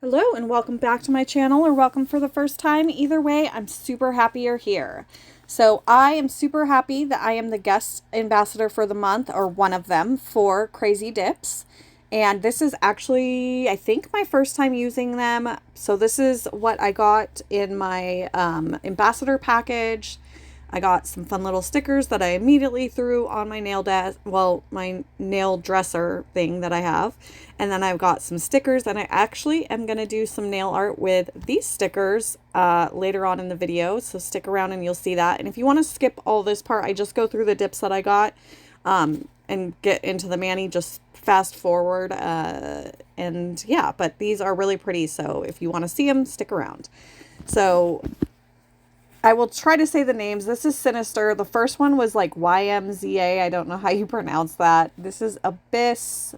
Hello and welcome back to my channel, or welcome for the first time. Either way, I'm super happy you're here. So I am super happy that I am the guest ambassador for the month, or one of them, for Kray-z Dips. And this is actually, I think, my first time using them. So this is what I got in my ambassador package. I got some fun little stickers that I immediately threw on my my nail dresser thing that I have. And then I've got some stickers, and I actually am going to do some nail art with these stickers later on in the video. So stick around and you'll see that. And if you want to skip all this part, I just go through the dips that I got and get into the mani, just fast forward. And yeah, but these are really pretty. So if you want to see them, stick around. So I will try to say the names. This is Sinister. The first one was like YMZA. I don't know how you pronounce that. This is Abyss.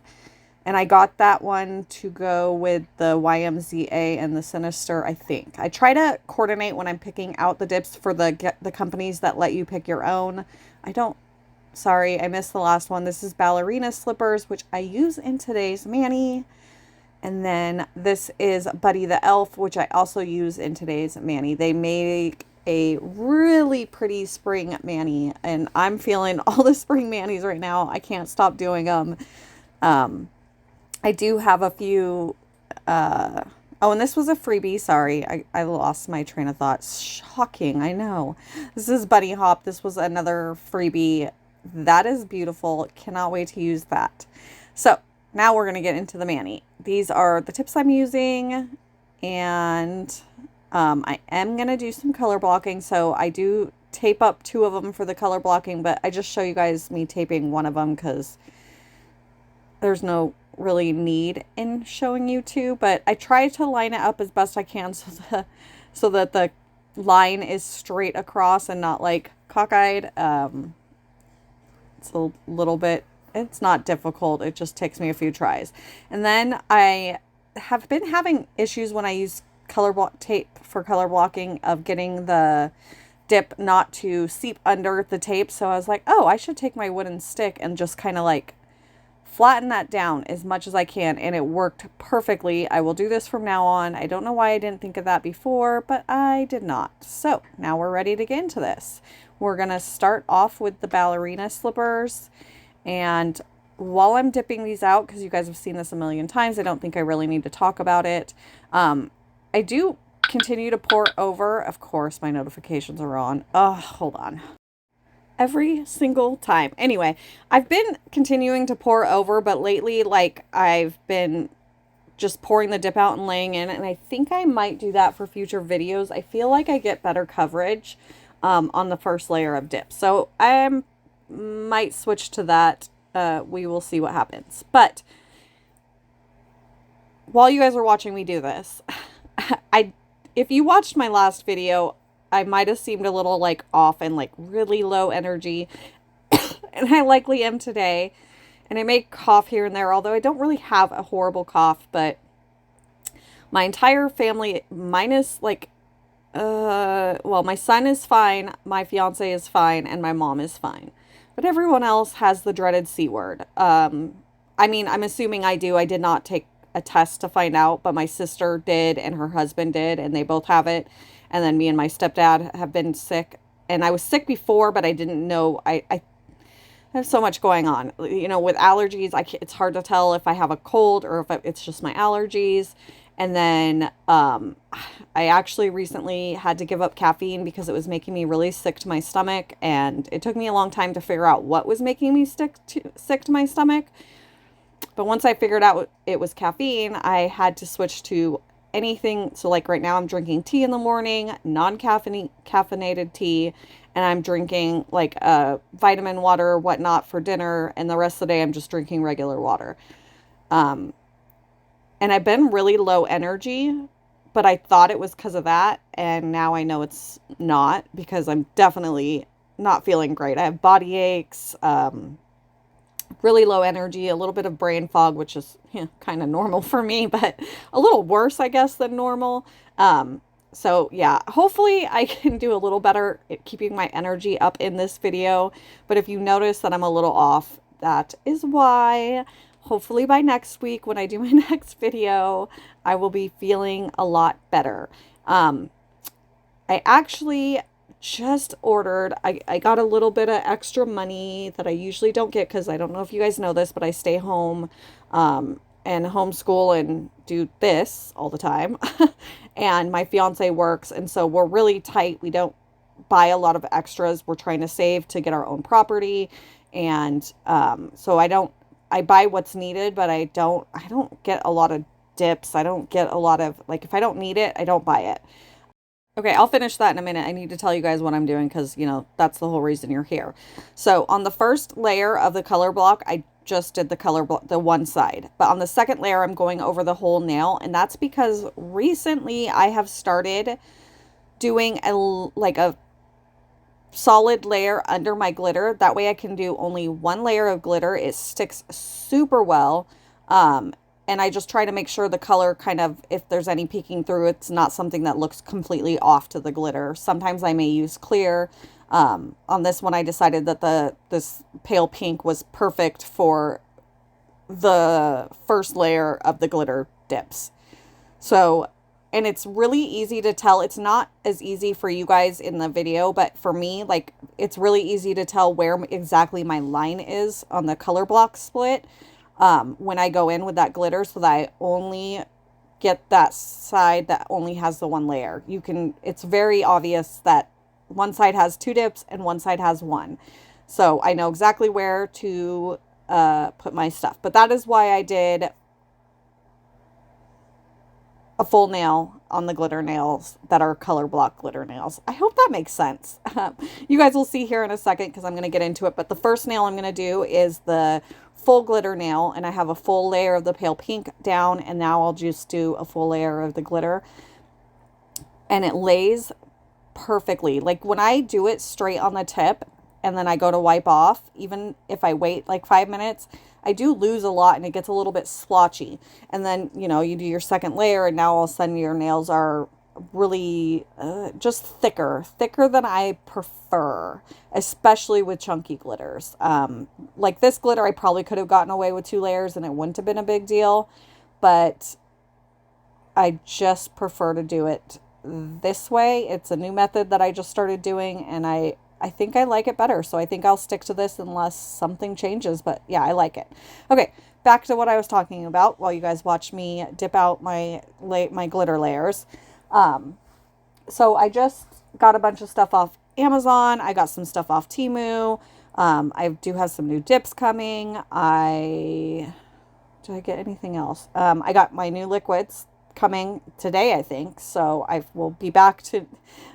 And I got that one to go with the YMZA and the Sinister, I think. I try to coordinate when I'm picking out the dips for the companies that let you pick your own. Sorry, I missed the last one. This is Ballerina Slippers, which I use in today's mani. And then this is Buddy the Elf, which I also use in today's mani. They make a really pretty spring mani, and I'm feeling all the spring manis right now. I can't stop doing them. I do have a few, oh, and this was a freebie. Sorry, I lost my train of thought. Shocking, I know. This is Bunny Hop. This was another freebie. That is beautiful. Cannot wait to use that. So now we're going to get into the mani. These are the tips I'm using, and I am going to do some color blocking. So I do tape up 2 of them for the color blocking, but I just show you guys me taping one of them because there's no really need in showing you 2, but I try to line it up as best I can so that the line is straight across and not like cockeyed. It's a little bit, it's not difficult. It just takes me a few tries. And then I have been having issues when I use tape for color blocking of getting the dip not to seep under the tape. So I was like, oh, I should take my wooden stick and just kind of like flatten that down as much as I can, and it worked perfectly. I will do this from now on. I don't know why I didn't think of that before, but I did not. So now we're ready to get into this. We're going to start off with the ballerina slippers, and while I'm dipping these out, because you guys have seen this a million times, I don't think I really need to talk about it. I do continue to pour over. Of course, my notifications are on. Oh, hold on. Every single time. Anyway, I've been continuing to pour over, but lately, like, I've been just pouring the dip out and laying in, and I think I might do that for future videos. I feel like I get better coverage on the first layer of dip. So I might switch to that. We will see what happens. But while you guys are watching me do this, if you watched my last video, I might have seemed a little like off and like really low energy, and I likely am today. And I may cough here and there, although I don't really have a horrible cough, but my entire family, minus like, well, my son is fine, my fiance is fine, and my mom is fine. But everyone else has the dreaded C word. I mean, I'm assuming I do. I did not take a test to find out, but my sister did and her husband did, and they both have it. And then me and my stepdad have been sick, and I was sick before, but I didn't know. I have so much going on, you know, with allergies. It's hard to tell if I have a cold or if it's just my allergies. And then I actually recently had to give up caffeine because it was making me really sick to my stomach, and it took me a long time to figure out what was making me sick to my stomach. But once I figured out it was caffeine, I had to switch to anything. So like right now I'm drinking tea in the morning, caffeinated tea, and I'm drinking like vitamin water or whatnot for dinner, and the rest of the day I'm just drinking regular water. And I've been really low energy, but I thought it was because of that, and now I know it's not, because I'm definitely not feeling great. I have body aches, really low energy, a little bit of brain fog, which is kind of normal for me, but a little worse, I guess, than normal. So yeah, hopefully I can do a little better at keeping my energy up in this video. But if you notice that I'm a little off, that is why. hopefully by next week when I do my next video, I will be feeling a lot better. I actually just ordered, I got a little bit of extra money that I usually don't get because I don't know if you guys know this, but I stay home and homeschool and do this all the time. And my fiance works, and so we're really tight. We don't buy a lot of extras. We're trying to save to get our own property. And so I buy what's needed, but I don't get a lot of dips. I don't get a lot of, like, if I don't need it, I don't buy it. Okay, I'll finish that in a minute. I need to tell you guys what I'm doing because, you know, that's the whole reason you're here. So on the first layer of the color block, I just did the color block, the one side. But on the second layer, I'm going over the whole nail. And that's because recently I have started doing a solid layer under my glitter. That way I can do only one layer of glitter. It sticks super well. And I just try to make sure the color kind of, if there's any peeking through, it's not something that looks completely off to the glitter. Sometimes I may use clear. On this one, I decided that this pale pink was perfect for the first layer of the glitter dips. So, and it's really easy to tell. It's not as easy for you guys in the video, but for me, like, it's really easy to tell where exactly my line is on the color block split. When I go in with that glitter, so that I only get that side that only has the one layer. It's very obvious that one side has two dips and one side has one. So I know exactly where to put my stuff. But that is why I did a full nail on the glitter nails that are color block glitter nails. I hope that makes sense. You guys will see here in a second because I'm going to get into it. But the first nail I'm going to do is the full glitter nail, and I have a full layer of the pale pink down, and now I'll just do a full layer of the glitter, and it lays perfectly. Like when I do it straight on the tip and then I go to wipe off, even if I wait like 5 minutes, I do lose a lot and it gets a little bit splotchy. And then, you know, you do your second layer and now all of a sudden your nails are really just thicker than I prefer, especially with chunky glitters. Like this glitter, I probably could have gotten away with 2 layers and it wouldn't have been a big deal, but I just prefer to do it this way. It's a new method that I just started doing, and I think I like it better. So I think I'll stick to this unless something changes, but yeah, I like it. Okay, back to what I was talking about while you guys watch me dip out my glitter layers. So I just got a bunch of stuff off Amazon. I got some stuff off Temu. I do have some new dips coming. Did I get anything else? I got my new liquids coming today, I think. So I will be back to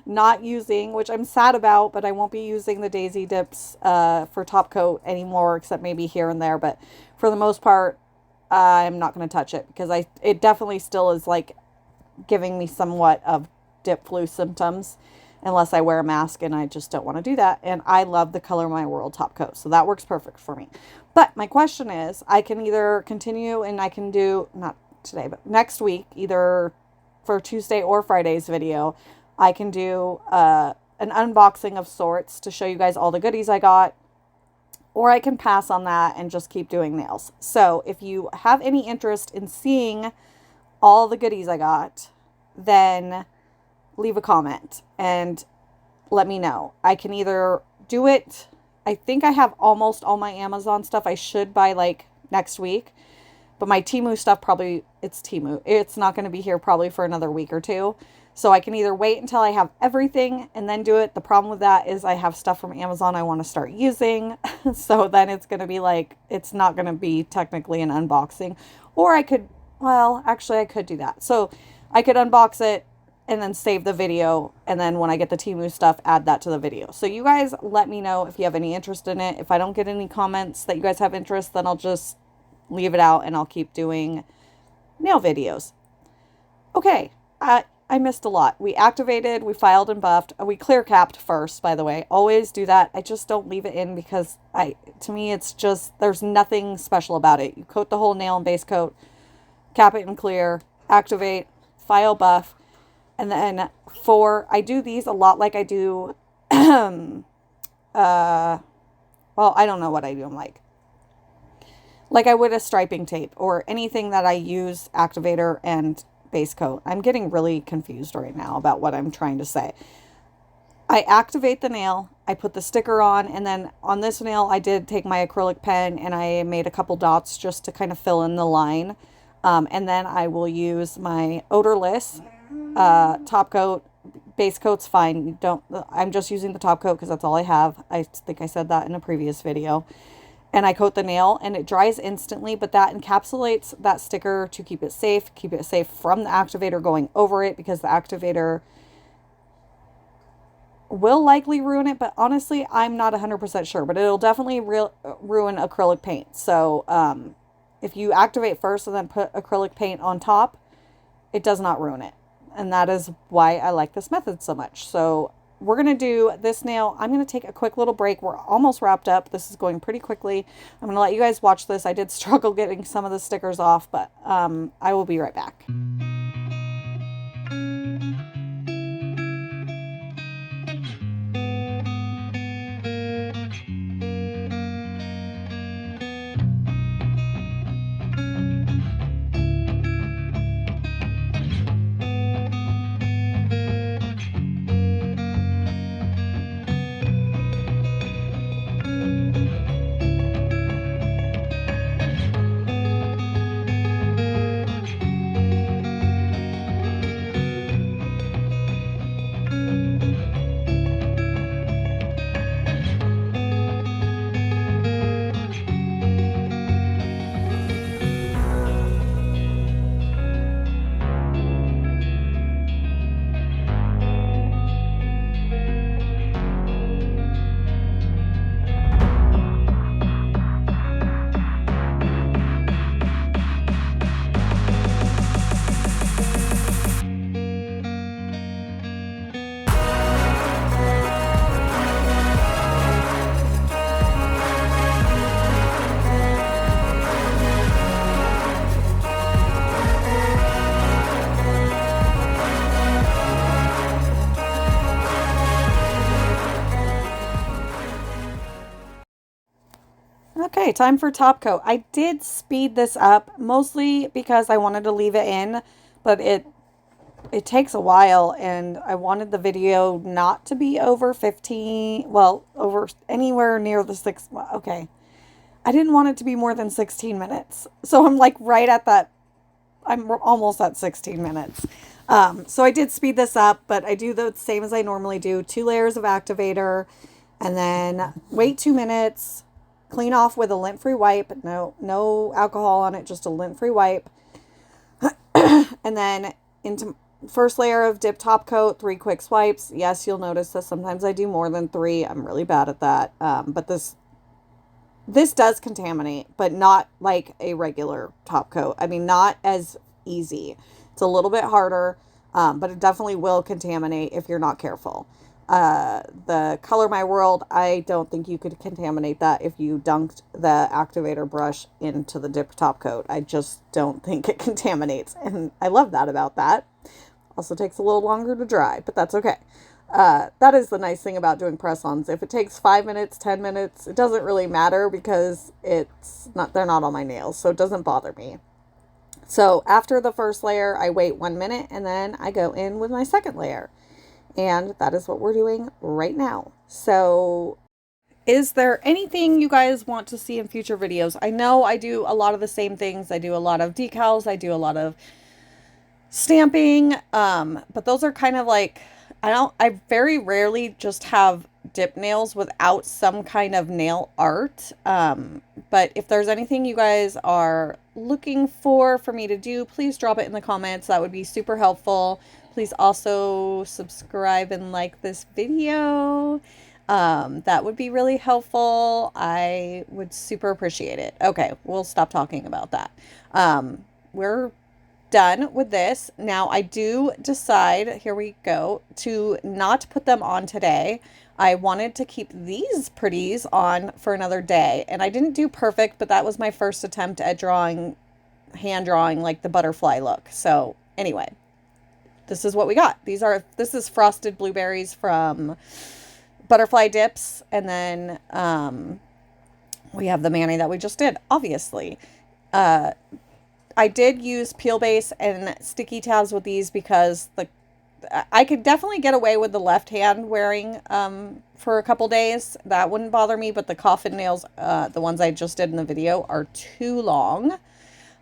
not using, which I'm sad about, but I won't be using the Daisy Dips for top coat anymore, except maybe here and there. But for the most part, I'm not going to touch it because it definitely still is like giving me somewhat of dip flu symptoms unless I wear a mask, and I just don't want to do that. And I love the Color My World top coat, so that works perfect for me. But my question is, I can either continue and I can do, not today, but next week, either for Tuesday or Friday's video, I can do an unboxing of sorts to show you guys all the goodies I got, or I can pass on that and just keep doing nails. So if you have any interest in seeing all the goodies I got, then leave a comment and let me know. I can either do it, I think I have almost all my Amazon stuff I should buy like next week, but my Temu stuff probably, it's Temu. It's not going to be here probably for another week or two. So I can either wait until I have everything and then do it. The problem with that is I have stuff from Amazon I want to start using. So then it's going to be like, it's not going to be technically an unboxing. Or I could, well, actually I could do that. So I could unbox it and then save the video. And then when I get the Temu stuff, add that to the video. So you guys let me know if you have any interest in it. If I don't get any comments that you guys have interest, then I'll just leave it out and I'll keep doing nail videos. Okay. I missed a lot. We activated, we filed and buffed. We clear capped first, by the way. Always do that. I just don't leave it in because to me, it's just, there's nothing special about it. You coat the whole nail in base coat, cap it in clear, activate, file, buff. And then I do these a lot like I do, well, I don't know what I do them like like I would a striping tape or anything that I use activator and base coat. I'm getting really confused right now about what I'm trying to say. I activate the nail, I put the sticker on, and then on this nail I did take my acrylic pen and I made a couple dots just to kind of fill in the line. And then I will use my odorless top coat. Base coat's fine. I'm just using the top coat because that's all I have. I think I said that in a previous video. And I coat the nail and it dries instantly, but that encapsulates that sticker to keep it safe from the activator going over it, because the activator will likely ruin it, but honestly, I'm not 100% sure, but it'll definitely ruin acrylic paint. So if you activate first and then put acrylic paint on top, it does not ruin it. And that is why I like this method so much. So we're going to do this nail. I'm going to take a quick little break. We're almost wrapped up. This is going pretty quickly. I'm going to let you guys watch this. I did struggle getting some of the stickers off, but I will be right back. Okay, time for top coat. I did speed this up mostly because I wanted to leave it in, but it takes a while and I wanted the video not to be over 15, well, over anywhere near the okay. I didn't want it to be more than 16 minutes. So I'm like right at that, I'm almost at 16 minutes. So I did speed this up, but I do the same as I normally do. 2 layers of activator and then wait 2 minutes. Clean off with a lint-free wipe. No alcohol on it, just a lint-free wipe. And then into first layer of dip top coat, 3 quick swipes. Yes, you'll notice that sometimes I do more than 3. I'm really bad at that. But this does contaminate, but not like a regular top coat. I mean, not as easy. It's a little bit harder, but it definitely will contaminate if you're not careful. The Color My World, I don't think you could contaminate that if you dunked the activator brush into the dip top coat. I just don't think it contaminates, and I love that about that. Also takes a little longer to dry, but that's okay. That is the nice thing about doing press-ons. If it takes 5 minutes, 10 minutes, it doesn't really matter because they're not on my nails, so it doesn't bother me. So after the first layer, I wait 1 minute and then I go in with my second layer. And that is what we're doing right now. So is there anything you guys want to see in future videos? I know I do a lot of the same things. I do a lot of decals. I do a lot of stamping. But those are kind of like, I very rarely just have dip nails without some kind of nail art. But if there's anything you guys are looking for me to do, please drop it in the comments. That would be super helpful. Please also subscribe and like this video. That would be really helpful. I would super appreciate it. Okay, we'll stop talking about that. We're done with this. Now I do decide, here we go, to not put them on today. I wanted to keep these pretties on for another day. And I didn't do perfect, but that was my first attempt at hand drawing like the butterfly look. So anyway. This is what we got. This is frosted blueberries from Butterfly Dips. And then We have the mani that we just did, obviously. I did use peel base and sticky tabs with these because I could definitely get away with the left hand wearing for a couple days. That wouldn't bother me, but the coffin nails, the ones I just did in the video, are too long.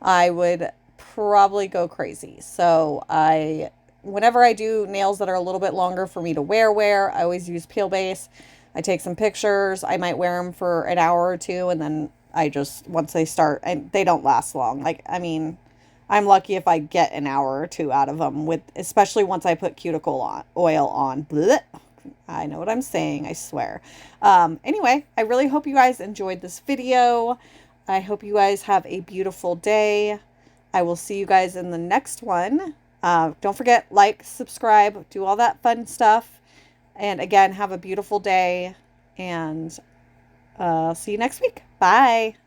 I would probably go crazy. So whenever I do nails that are a little bit longer for me to wear, I always use peel base. I take some pictures. I might wear them for an hour or two, and then once they start, and they don't last long. Like, I mean, I'm lucky if I get an hour or two out of them, especially once I put cuticle oil on. Blech. I know what I'm saying, I swear. Anyway, I really hope you guys enjoyed this video. I hope you guys have a beautiful day. I will see you guys in the next one. Don't forget, like, subscribe, do all that fun stuff. And again, have a beautiful day, and see you next week. Bye.